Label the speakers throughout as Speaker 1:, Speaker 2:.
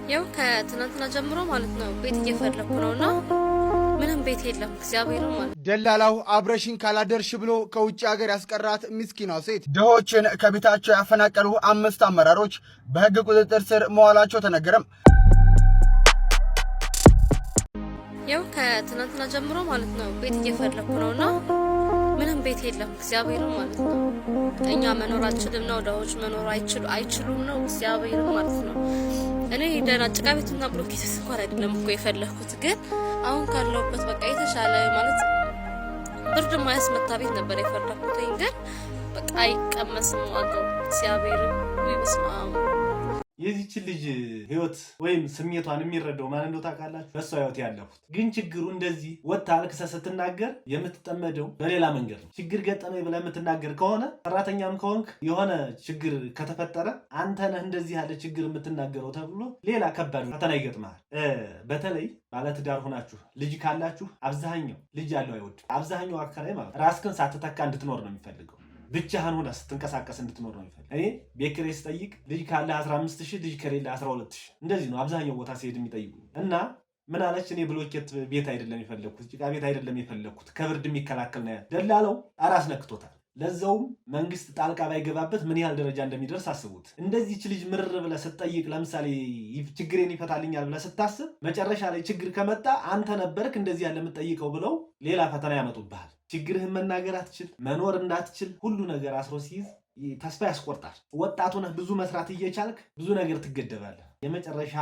Speaker 1: ያው ከትናንትና ጀምሮ ማለት ነው ቤት እየፈለኩ ነውና ምንም ቤት የለም። እግዚአብሔር ማለት
Speaker 2: ደላላው አብረሽን ካላደርሽ ብሎ ከውጭ ሀገር ያስቀራት ምስኪኗ ሴት ድሆችን ከቤታቸው ያፈናቀሉ 5 አመራሮች በህግ ቁጥጥር ስር መዋላቸው ተነገረም።
Speaker 1: ያው ከትናንትና ጀምሮ ማለት ነው ቤት እየፈለኩ ነውና ምንም ቤት የለም። እግዚአብሔር ማለት ነው እኛ መኖራችንም ነው ዳዎች መኖር አይችሉም ነው እግዚአብሔር ማለት ነው። እኔ ደና ጭቃ ቤትና ብሎኬት እንኳን አይደለም እኮ የፈለኩት፣ ግን አሁን ካለውበት በቃ የተሻለ ማለት ብርድ ማያስመታ ቤት ነበር የፈለኩት፣ ግን በቃ አይቀመስም ዋጋው እግዚአብሔር ይመስማው።
Speaker 3: የዚች ልጅ ህይወት ወይም ስሜቷን የሚረዳው ማን እንደው ታውቃላችሁ? በሷ ህይወት ያለፉት። ግን ችግሩ እንደዚህ ወጣ አልክሰ ስትናገር የምትጠመደው በሌላ መንገድ ነው። ችግር ገጠመኝ ብለህ የምትናገር ከሆነ ሰራተኛም ከሆንክ የሆነ ችግር ከተፈጠረ አንተ ነህ እንደዚህ ያለ ችግር የምትናገረው ተብሎ ሌላ ከባድ ፈተና ይገጥማል። በተለይ ባለትዳር ሆናችሁ ልጅ ካላችሁ አብዛኛው ልጅ ያለው አይወድም። አብዛኛው አካባቢ ማለት ራስህን ሳትተካ እንድትኖር ነው የሚፈልገው። ብቻህን ሆነ ስትንቀሳቀስ እንድትኖር ነው የሚፈልግ። እኔ ቤት ኪራይ ስጠይቅ ልጅ ካለ 15000 ልጅ ከሌለ 12000 እንደዚህ ነው አብዛኛው ቦታ ሲሄድ የሚጠይቁ። እና ምን አለች? እኔ ብሎኬት ቤት አይደለም የፈለኩት፣ ጭቃ ቤት አይደለም የፈለኩት፣ ከብርድ የሚከላከል ነው። ደላለው አራስ ነክቶታል። ለዛውም መንግስት ጣልቃ ባይገባበት ምን ያህል ደረጃ እንደሚደርስ አስቡት። እንደዚህች ልጅ ምርር ብለህ ስትጠይቅ፣ ለምሳሌ ችግሬን ይፈታልኛል ብለህ ስታስብ መጨረሻ ላይ ችግር ከመጣ አንተ ነበርክ እንደዚህ ያለ የምትጠይቀው ብለው ሌላ ፈተና ያመጡብሃል። ችግርህን መናገር አትችል፣ መኖር እንዳትችል ሁሉ ነገር አስሮ ሲይዝ ተስፋ ያስቆርጣል። ወጣቱ ነህ፣ ብዙ መስራት እየቻልክ ብዙ ነገር ትገደባለህ። የመጨረሻ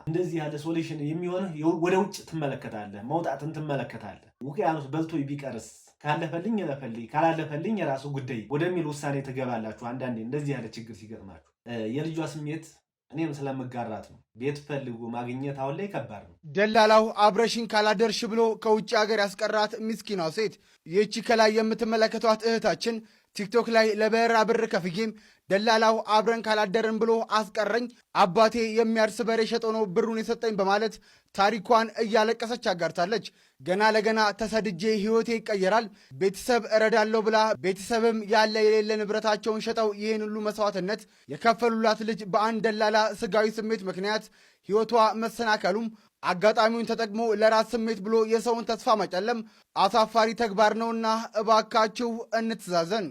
Speaker 3: እንደዚህ ያለ ሶሉሽን የሚሆንህ ወደ ውጭ ትመለከታለህ፣ መውጣትን ትመለከታለህ። ውቅያኖስ በልቶ ቢቀርስ ካለፈልኝ እለፈልኝ ካላለፈልኝ የራሱ ጉዳይ ወደሚል ውሳኔ ትገባላችሁ። አንዳንዴ እንደዚህ ያለ ችግር ሲገጥማችሁ የልጇ ስሜት እኔም ስለምጋራት ነው። ቤት ፈልጉ ማግኘት አሁን ላይ ከባድ ነው።
Speaker 2: ደላላው አብረሽን ካላደርሽ ብሎ ከውጭ ሀገር ያስቀራት ምስኪኗ ሴት ይህቺ ከላይ የምትመለከቷት እህታችን ቲክቶክ ላይ ለበራ ብር ከፍዬም ደላላው አብረን ካላደርን ብሎ አስቀረኝ፣ አባቴ የሚያርስ በሬ ሸጦ ነው ብሩን የሰጠኝ በማለት ታሪኳን እያለቀሰች አጋርታለች። ገና ለገና ተሰድጄ ህይወቴ ይቀየራል፣ ቤተሰብ እረዳለሁ ብላ ቤተሰብም ያለ የሌለ ንብረታቸውን ሸጠው ይህን ሁሉ መስዋዕትነት የከፈሉላት ልጅ በአንድ ደላላ ስጋዊ ስሜት ምክንያት ህይወቷ መሰናከሉም አጋጣሚውን ተጠቅሞ ለራስ ስሜት ብሎ የሰውን ተስፋ መጨለም አሳፋሪ ተግባር ነውና እባካችሁ እንትዛዘን።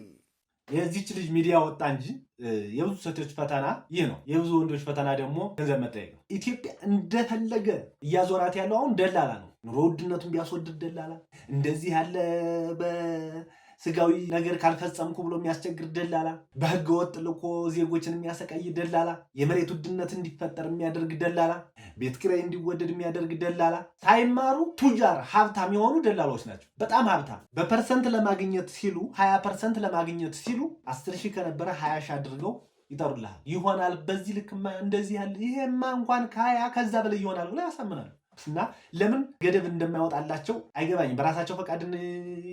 Speaker 3: የዚች ልጅ ሚዲያ ወጣ እንጂ የብዙ ሴቶች ፈተና ይህ ነው። የብዙ ወንዶች ፈተና ደግሞ ገንዘብ መጠየቅ ነው። ኢትዮጵያ እንደፈለገ እያዞራት ያለው አሁን ደላላ ነው። ኑሮ ውድነቱን ቢያስወድድ ደላላ፣ እንደዚህ ያለ በስጋዊ ነገር ካልፈጸምኩ ብሎ የሚያስቸግር ደላላ፣ በህገ ወጥ ልኮ ዜጎችን የሚያሰቃይ ደላላ፣ የመሬት ውድነት እንዲፈጠር የሚያደርግ ደላላ፣ ቤት ኪራይ እንዲወደድ የሚያደርግ ደላላ፣ ሳይማሩ ቱጃር ሀብታም የሆኑ ደላሎች ናቸው። በጣም ሀብታም በፐርሰንት ለማግኘት ሲሉ 20% ለማግኘት ሲሉ 10,000 ከነበረ 20,000 አድርገው ይጠሩልሃል። ይሆናል በዚህ ልክማ እንደዚህ ያለ ይሄማ እንኳን ከ20 ከዛ በላይ ይሆናል ብለው ያሳምናሉ። እና ለምን ገደብ እንደማያወጣላቸው አይገባኝም። በራሳቸው ፈቃድ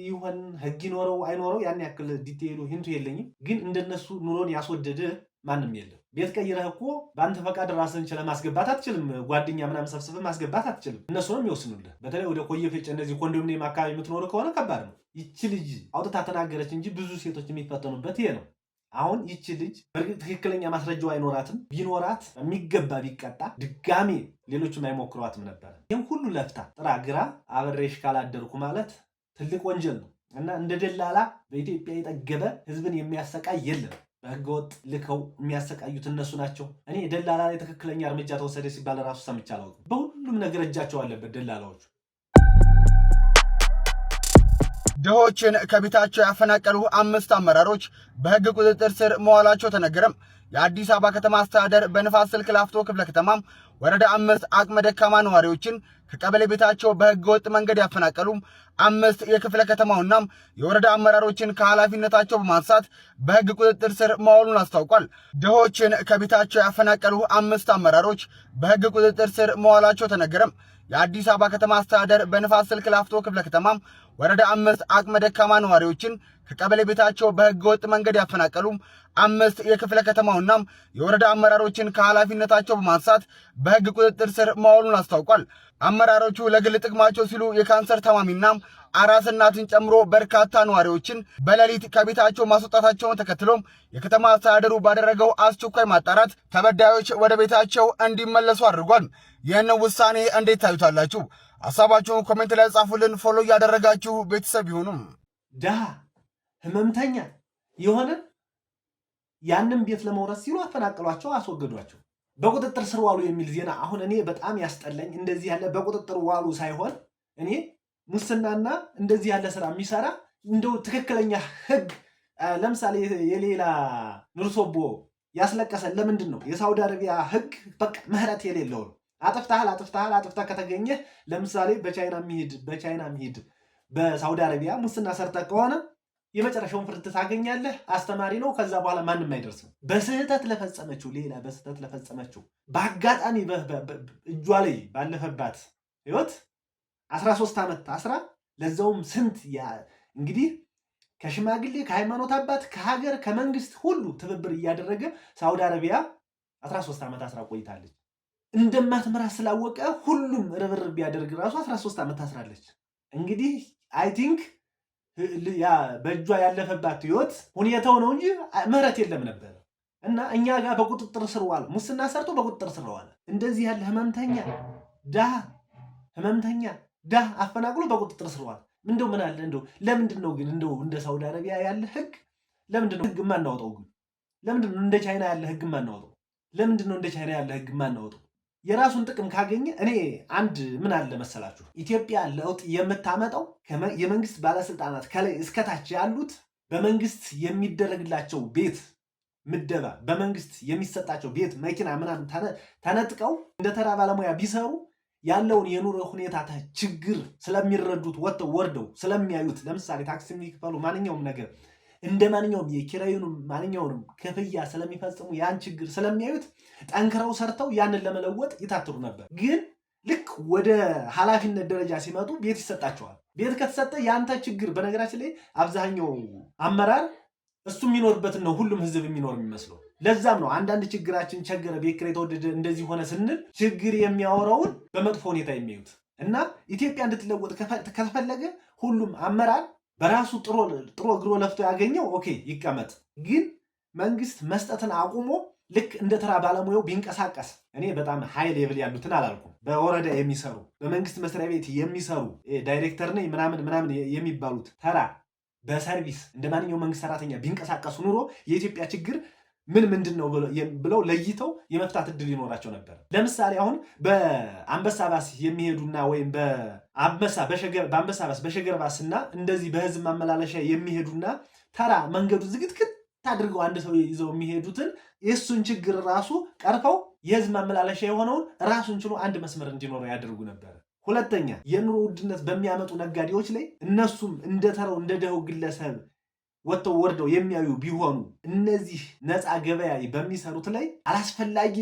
Speaker 3: ይሆን ህግ ይኖረው አይኖረው ያን ያክል ዲቴይሉ ሂንቱ የለኝም። ግን እንደነሱ ኑሮን ያስወደደ ማንም የለም። ቤት ቀይረህ እኮ በአንተ ፈቃድ ራስን ችለህ ማስገባት አትችልም። ጓደኛ ምናምን ሰብስበህ ማስገባት አትችልም። እነሱ ነው የሚወስኑልህ። በተለይ ወደ ኮየ ፈጨ እነዚህ ኮንዶሚኒየም አካባቢ የምትኖር ከሆነ ከባድ ነው። ይቺ ልጅ አውጥታ ተናገረች እንጂ ብዙ ሴቶች የሚፈተኑበት ይሄ ነው። አሁን ይቺ ልጅ በእርግጥ ትክክለኛ ማስረጃው አይኖራትም። ቢኖራት የሚገባ ቢቀጣ ድጋሜ ሌሎችም አይሞክሯትም ነበር። ይህም ሁሉ ለፍታ ጥራ ግራ አብሬሽ ካላደርኩ ማለት ትልቅ ወንጀል ነው እና እንደ ደላላ በኢትዮጵያ የጠገበ ህዝብን የሚያሰቃይ የለም። በህገወጥ ልከው የሚያሰቃዩት እነሱ ናቸው። እኔ ደላላ ላይ ትክክለኛ እርምጃ ተወሰደ ሲባል ራሱ ሰምቼ አላውቅም። በሁሉም ነገር እጃቸው አለበት ደላላዎቹ።
Speaker 2: ድሆችን ከቤታቸው ያፈናቀሉ 5 አመራሮች በህግ ቁጥጥር ስር መዋላቸው ተነገረም። የአዲስ አበባ ከተማ አስተዳደር በንፋስ ስልክ ላፍቶ ክፍለ ከተማም ወረዳ 5 አቅመ ደካማ ነዋሪዎችን ከቀበሌ ቤታቸው በህገ ወጥ መንገድ ያፈናቀሉ 5 የክፍለ ከተማውና የወረዳ አመራሮችን ከኃላፊነታቸው በማንሳት በህግ ቁጥጥር ስር መዋሉን አስታውቋል። ድሆችን ከቤታቸው ያፈናቀሉ 5 አመራሮች በህግ ቁጥጥር ስር መዋላቸው ተነገረም። የአዲስ አበባ ከተማ አስተዳደር በንፋስ ስልክ ላፍቶ ክፍለ ከተማም ወረዳ 5 አቅመ ደካማ ነዋሪዎችን ከቀበሌ ቤታቸው በህገ ወጥ መንገድ ያፈናቀሉ 5 የክፍለ ከተማውና የወረዳ አመራሮችን ከኃላፊነታቸው በማንሳት በህግ ቁጥጥር ስር መዋሉን አስታውቋል። አመራሮቹ ለግል ጥቅማቸው ሲሉ የካንሰር ታማሚና አራስ እናትን ጨምሮ በርካታ ነዋሪዎችን በሌሊት ከቤታቸው ማስወጣታቸውን ተከትሎም የከተማ አስተዳደሩ ባደረገው አስቸኳይ ማጣራት ተበዳዮች ወደ ቤታቸው እንዲመለሱ አድርጓል። ይህን ውሳኔ እንዴት ታዩታላችሁ? ሐሳባችሁን ኮሜንት ላይ ጻፉልን። ፎሎ እያደረጋችሁ ቤተሰብ ይሁኑም።
Speaker 3: ድሃ ህመምተኛ የሆነ ያንን ቤት ለመውረስ ሲሉ አፈናቀሏቸው፣ አስወገዷቸው። በቁጥጥር ስር ዋሉ የሚል ዜና አሁን እኔ በጣም ያስጠላኝ። እንደዚህ ያለ በቁጥጥር ዋሉ ሳይሆን እኔ ሙስናና እንደዚህ ያለ ስራ የሚሰራ እንደው ትክክለኛ ህግ ለምሳሌ የሌላ ንርሶቦ ያስለቀሰን ለምንድን ነው? የሳውዲ አረቢያ ህግ በቃ ምህረት የሌለው ነው። አጥፍታ ከተገኘ ለምሳሌ በቻይና የሚሄድ በሳውዲ አረቢያ ሙስና ሰርተ ከሆነ የመጨረሻውን ፍርድ ታገኛለህ። አስተማሪ ነው። ከዛ በኋላ ማንም አይደርስም። በስህተት ለፈጸመችው በአጋጣሚ እጇ ላይ ባለፈባት ህይወት 13 ዓመት ታስራ ለዛውም ስንት እንግዲህ ከሽማግሌ ከሃይማኖት አባት ከሀገር ከመንግስት ሁሉ ትብብር እያደረገ ሳውዲ አረቢያ 13 ዓመት አስራ ቆይታለች። እንደማትመራ ስላወቀ ሁሉም ርብርብ ቢያደርግ ራሱ 13 ዓመት ታስራለች። እንግዲህ አይ ቲንክ በእጇ ያለፈባት ህይወት ሁኔታው ነው እንጂ ምህረት የለም ነበር። እና እኛ ጋር በቁጥጥር ስር ዋለ፣ ሙስና ሰርቶ በቁጥጥር ስር ዋለ። እንደዚህ ያለ ህመምተኛ ዳ አፈናቅሎ በቁጥጥር ስር ዋለ። እንደው ምን አለ እንደው ለምንድን ነው ግን እንደው እንደ ሳውዲ አረቢያ ያለ ህግ ለምንድን ነው ህግ ማናወጣው? ግን ለምንድን ነው እንደ ቻይና ያለ ህግ ማናወጣው? ለምንድን ነው እንደ ቻይና ያለ ህግ ማናወጣው? የራሱን ጥቅም ካገኘ እኔ አንድ ምን አለ መሰላችሁ፣ ኢትዮጵያ ለውጥ የምታመጣው የመንግስት ባለስልጣናት ከላይ እስከታች ያሉት በመንግስት የሚደረግላቸው ቤት ምደባ፣ በመንግስት የሚሰጣቸው ቤት መኪና ምናምን ተነጥቀው እንደ ተራ ባለሙያ ቢሰሩ ያለውን የኑሮ ሁኔታ ችግር ስለሚረዱት ወጥተው ወርደው ስለሚያዩት፣ ለምሳሌ ታክሲ የሚከፈሉ ማንኛውም ነገር እንደ ማንኛውም የኪራዩን ማንኛውንም ክፍያ ስለሚፈጽሙ ያን ችግር ስለሚያዩት ጠንክረው ሰርተው ያንን ለመለወጥ ይታትሩ ነበር። ግን ልክ ወደ ኃላፊነት ደረጃ ሲመጡ ቤት ይሰጣቸዋል። ቤት ከተሰጠ ያንተ ችግር፣ በነገራችን ላይ አብዛኛው አመራር እሱ የሚኖርበትን ነው ሁሉም ህዝብ የሚኖር የሚመስለው። ለዛም ነው አንዳንድ ችግራችን ቸገረ፣ ቤት ኪራይ ተወደደ፣ እንደዚህ ሆነ ስንል ችግር የሚያወራውን በመጥፎ ሁኔታ የሚያዩት እና ኢትዮጵያ እንድትለወጥ ከተፈለገ ሁሉም አመራር በራሱ ጥሮ ግሮ ለፍቶ ያገኘው ኦኬ ይቀመጥ። ግን መንግስት መስጠትን አቁሞ ልክ እንደ ተራ ባለሙያው ቢንቀሳቀስ፣ እኔ በጣም ሃይ ሌቭል ያሉትን አላልኩም፣ በወረዳ የሚሰሩ በመንግስት መስሪያ ቤት የሚሰሩ ዳይሬክተር ነኝ ምናምን የሚባሉት ተራ በሰርቪስ እንደ ማንኛውም መንግስት ሰራተኛ ቢንቀሳቀሱ ኑሮ የኢትዮጵያ ችግር ምንድን ነው ብለው ለይተው የመፍታት እድል ይኖራቸው ነበር። ለምሳሌ አሁን በአንበሳ ባስ የሚሄዱና ወይም በአንበሳ ባስ በሸገር ባስና እንደዚህ በህዝብ ማመላለሻ የሚሄዱና ተራ መንገዱ ዝግትግት አድርገው አንድ ሰው ይዘው የሚሄዱትን የእሱን ችግር ራሱ ቀርፈው የህዝብ ማመላለሻ የሆነውን ራሱን ችሎ አንድ መስመር እንዲኖረው ያደርጉ ነበር። ሁለተኛ፣ የኑሮ ውድነት በሚያመጡ ነጋዴዎች ላይ እነሱም እንደተራው እንደደኸው ግለሰብ ወጥተው ወርደው የሚያዩ ቢሆኑ እነዚህ ነፃ ገበያ በሚሰሩት ላይ አላስፈላጊ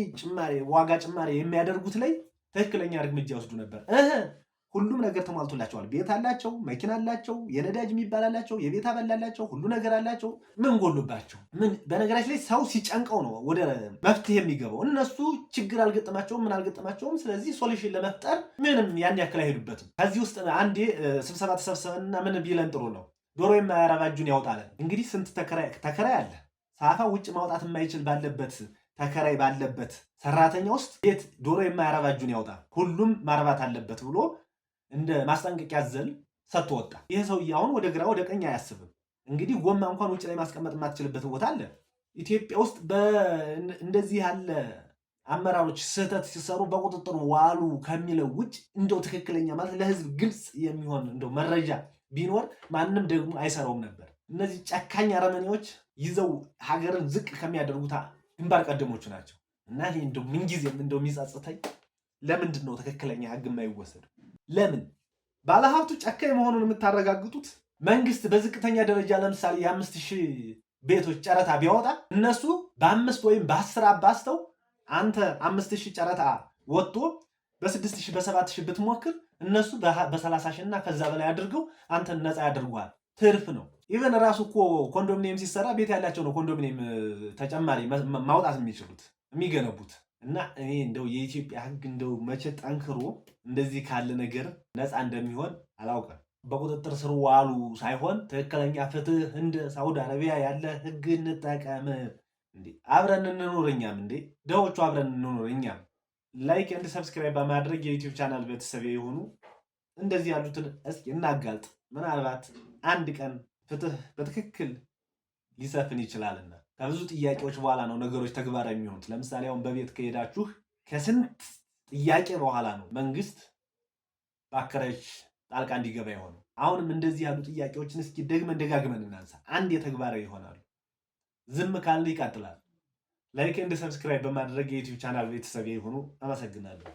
Speaker 3: ዋጋ ጭማሪ የሚያደርጉት ላይ ትክክለኛ እርምጃ ይወስዱ ነበር። ሁሉም ነገር ተሟልቶላቸዋል። ቤት አላቸው፣ መኪና አላቸው፣ የነዳጅ የሚባል አላቸው፣ የቤት አበል አላቸው፣ ሁሉ ነገር አላቸው። ምን ጎሉባቸው? ምን? በነገራችን ላይ ሰው ሲጨንቀው ነው ወደ መፍትሄ የሚገባው። እነሱ ችግር አልገጠማቸውም፣ ምን አልገጠማቸውም። ስለዚህ ሶሉሽን ለመፍጠር ምንም ያን ያክል አይሄዱበትም። ከዚህ ውስጥ አንዴ ስብሰባ ተሰብሰበንና ምን ቢለን ጥሩ ነው፣ ዶሮ የማያረባ እጁን ያውጣለን። እንግዲህ ስንት ተከራይ አለ። ሳፋ ውጭ ማውጣት የማይችል ባለበት ተከራይ ባለበት ሰራተኛ ውስጥ ቤት ዶሮ የማያረባ እጁን ያውጣ፣ ሁሉም ማርባት አለበት ብሎ እንደ ማስጠንቀቂያ ዘል ሰጥቶ ወጣ። ይሄ ሰውዬ አሁን ወደ ግራ ወደ ቀኝ አያስብም። እንግዲህ ጎማ እንኳን ውጭ ላይ ማስቀመጥ የማትችልበት ቦታ አለ። ኢትዮጵያ ውስጥ እንደዚህ ያለ አመራሮች ስህተት ሲሰሩ በቁጥጥር ዋሉ ከሚለው ውጭ እንደው ትክክለኛ ማለት ለህዝብ ግልጽ የሚሆን እንደው መረጃ ቢኖር ማንም ደግሞ አይሰራውም ነበር። እነዚህ ጨካኝ አረመኔዎች ይዘው ሀገርን ዝቅ ከሚያደርጉት ግንባር ቀደሞቹ ናቸው። እና ይሄ እንደው ምንጊዜም እንደው የሚጸጽተኝ ለምንድን ነው ትክክለኛ ህግ የማይወሰድ? ለምን? ባለሀብቱ ጨካኝ መሆኑን የምታረጋግጡት መንግስት በዝቅተኛ ደረጃ ለምሳሌ የ5000 ቤቶች ጨረታ ቢያወጣ እነሱ በ5 ወይም በ10 አባስተው አንተ 5000 ጨረታ ወጥቶ በ6000 በ7000 ብትሞክር እነሱ በ30000 እና ከዛ በላይ አድርገው አንተን ነፃ ያደርጓል። ትርፍ ነው። ኢቨን ራሱ እኮ ኮንዶሚኒየም ሲሰራ ቤት ያላቸው ነው ኮንዶሚኒየም ተጨማሪ ማውጣት የሚችሉት የሚገነቡት እና እኔ እንደው የኢትዮጵያ ሕግ እንደው መቼ ጠንክሮ እንደዚህ ካለ ነገር ነፃ እንደሚሆን አላውቅም። በቁጥጥር ስር ዋሉ ሳይሆን ትክክለኛ ፍትህ እንደ ሳውዲ አረቢያ ያለ ሕግ እንጠቀም። እንዴ አብረን እንኖር እኛም እንዴ ደዎቹ አብረን እንኖር እኛም። ላይክ ኤንድ ሰብስክራይብ በማድረግ የዩቲዩብ ቻናል ቤተሰብ የሆኑ እንደዚህ ያሉትን እስኪ እናጋልጥ። ምናልባት አንድ ቀን ፍትህ በትክክል ሊሰፍን ይችላልና ከብዙ ጥያቄዎች በኋላ ነው ነገሮች ተግባራዊ የሚሆኑት። ለምሳሌ አሁን በቤት ከሄዳችሁ ከስንት ጥያቄ በኋላ ነው መንግስት በአከራዮች ጣልቃ እንዲገባ የሆነው። አሁንም እንደዚህ ያሉ ጥያቄዎችን እስኪ ደጋግመን እናንሳ። አንድ የተግባራዊ ይሆናሉ። ዝም ካልን ይቀጥላል። ላይክ ኤንድ ሰብስክራይብ በማድረግ የዩቲዩብ ቻናል ቤተሰብ የሆኑ አመሰግናለሁ።